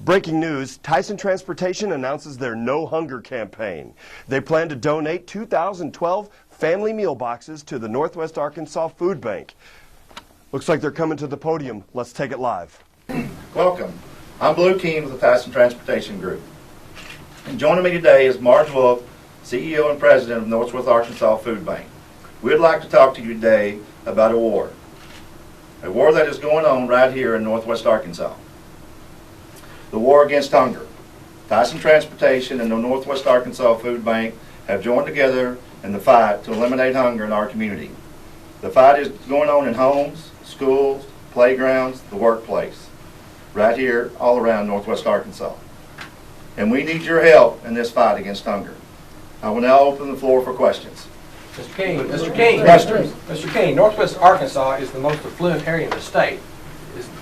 Breaking news, Tyson Transportation announces their No Hunger campaign. They plan to donate 2012 family meal boxes to the Northwest Arkansas Food Bank. Looks like they're coming to the podium. Let's take it live. Welcome. I'm Blue King with the Tyson Transportation Group. And joining me today is Marge Wolf, CEO and President of Northwest Arkansas Food Bank. We'd like to talk to you today about a war that is going on right here in Northwest Arkansas. The war against hunger. Tyson Transportation and the Northwest Arkansas Food Bank have joined together in the fight to eliminate hunger in our community. The fight is going on in homes, schools, playgrounds, the workplace, right here all around Northwest Arkansas. And we need your help in this fight against hunger. I will now open the floor for questions. Mr. King, Northwest Arkansas is the most affluent area in the state.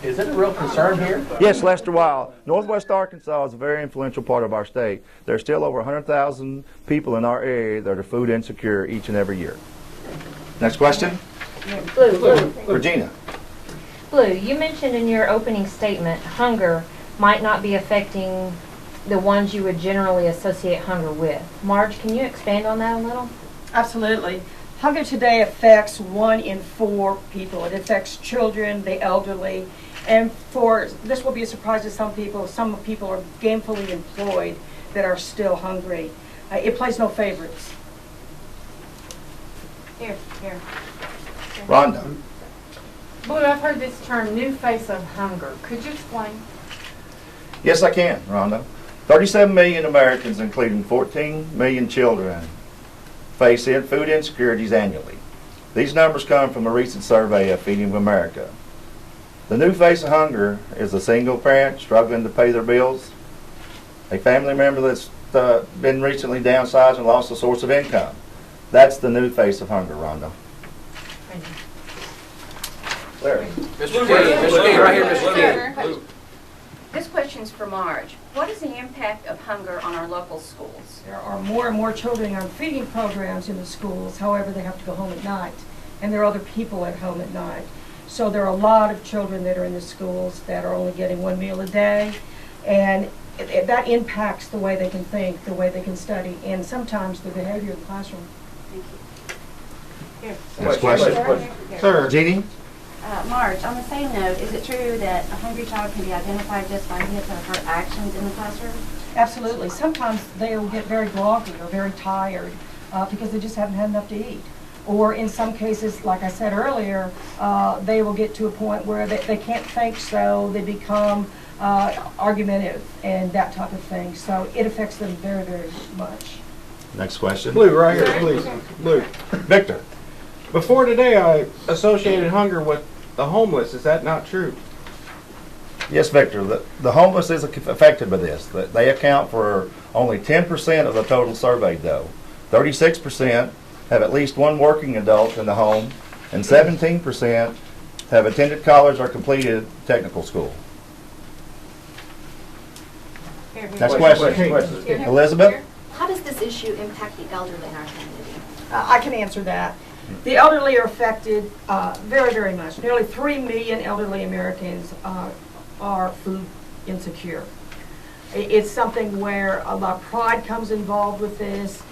Is it a real concern here? Yes, Lester, while Northwest Arkansas is a very influential part of our state, there's still over 100,000 people in our area that are food insecure each and every year. Next question? Blue. Regina. Blue, you mentioned in your opening statement hunger might not be affecting the ones you would generally associate hunger with. Marge, can you expand on that a little? Absolutely. Hunger today affects 1 in 4 people. It affects children, the elderly, and this will be a surprise to some people are gainfully employed that are still hungry. It plays no favorites. Here. Rhonda. Blue, I've heard this term, new face of hunger. Could you explain? Yes, I can, Rhonda. 37 million Americans, including 14 million children, face food insecurities annually. These numbers come from a recent survey of Feeding America. The new face of hunger is a single parent struggling to pay their bills, a family member that's been recently downsized and lost a source of income. That's the new face of hunger, Rhonda. Larry. Mr. King, right here, Mr. King. This question is for Marge. What is the impact of hunger on our local schools? There are more and more children on feeding programs in the schools. However, they have to go home at night, and there are other people at home at night. So there are a lot of children that are in the schools that are only getting 1 meal a day, and that impacts the way they can think, the way they can study, and sometimes the behavior in the classroom. Thank you. Here. Next question. Sir. Jeannie. Marge, on the same note, is it true that a hungry child can be identified just by his or her actions in the classroom? Absolutely. Sometimes they will get very groggy or very tired because they just haven't had enough to eat. Or in some cases, like I said earlier, they will get to a point where they can't think, so they become argumentative and that type of thing. So it affects them very, very much. Next question. Blue, right here, please. Blue. Victor. Before today, I associated hunger with the homeless. Is that not true? Yes, Victor. The homeless is affected by this. They account for only 10% of the total surveyed, though. 36% have at least one working adult in the home, and 17% have attended college or completed technical school. Next question. Elizabeth? How does this issue impact the elderly in our community? I can answer that. The elderly are affected very, very much. Nearly 3 million elderly Americans are food insecure. It's something where a lot of pride comes involved with this.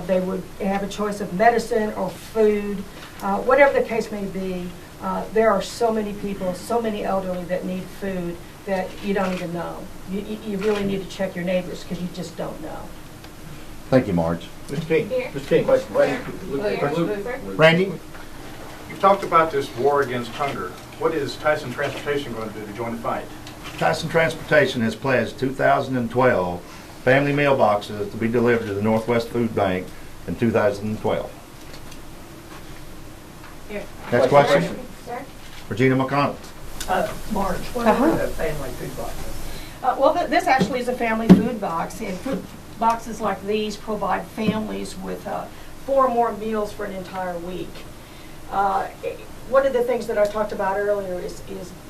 They would have a choice of medicine or food. Whatever the case may be, there are so many people, so many elderly that need food that you don't even know. You really need to check your neighbors because you just don't know. Thank you, Marge. Mr. King. Mr. King, question. Randy? You've talked about this war against hunger. What is Tyson Transportation going to do to join the fight? Tyson Transportation has pledged 2012 family meal boxes to be delivered to the Northwest Food Bank in 2012. Here. Next question. Sir? Regina McConnell. Marge, what are family food boxes? Well, this actually is a family food box, and food boxes like these provide families with 4 more meals for an entire week. One of the things that I talked about earlier is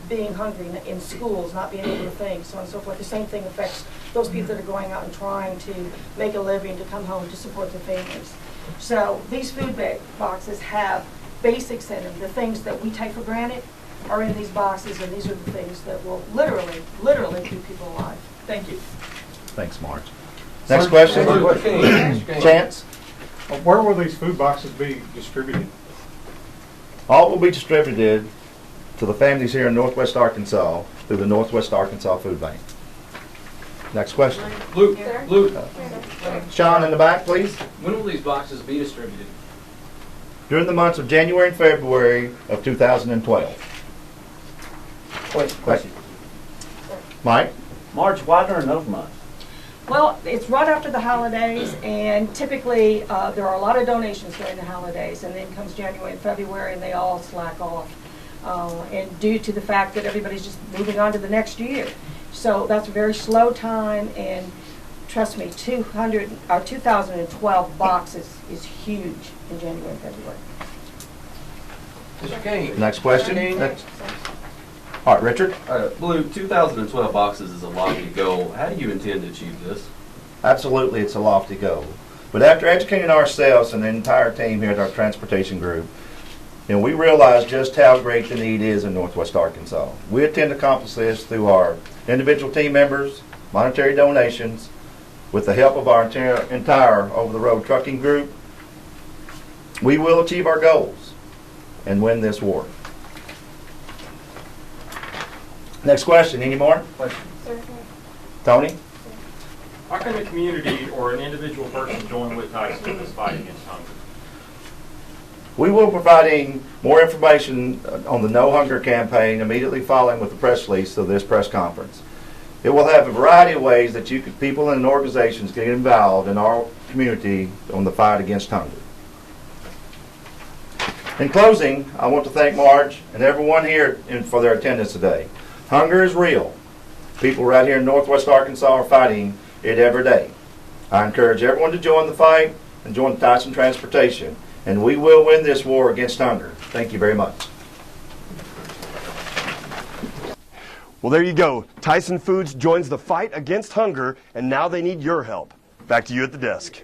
being hungry in schools, not being able to think, so on and so forth. The same thing affects those people that are going out and trying to make a living, to come home to support their families. So these food boxes have basics in them. The things that we take for granted are in these boxes, and these are the things that will literally keep people alive. Thank you. Thanks, Marge. Next question. Mr. King, Mr. King. Chance? Where will these food boxes be distributed? All will be distributed to the families here in Northwest Arkansas through the Northwest Arkansas Food Bank. Next question. Luke, Sean in the back, please. when will these boxes be distributed? During the months of January and February of 2012. Question. Mike? March, why during those months? Well, it's right after the holidays, and typically there are a lot of donations during the holidays, and then comes January and February, and they all slack off. And due to the fact that everybody's just moving on to the next year. So that's a very slow time, and trust me, 2012 boxes is huge in January and February. Mr. King. Next question. Next. All right, Richard. Blue, 2012 boxes is a lofty goal. How do you intend to achieve this? Absolutely, it's a lofty goal. But after educating ourselves and the entire team here at our transportation group, we realize just how great the need is in Northwest Arkansas. We intend to accomplish this through our individual team members, monetary donations, with the help of our entire over-the-road trucking group. We will achieve our goals and win this war. Next question. Any more? Tony? How can the community or an individual person join with Tyson in this fight against hunger? We will be providing more information on the No Hunger campaign immediately following with the press release of this press conference. It will have a variety of ways that people and organizations get involved in our community on the fight against hunger. In closing, I want to thank Marge and everyone here for their attendance today. Hunger is real. People right here in Northwest Arkansas are fighting it every day. I encourage everyone to join the fight and join Tyson Transportation, and we will win this war against hunger. Thank you very much. Well, there you go. Tyson Foods joins the fight against hunger, and now they need your help. Back to you at the desk.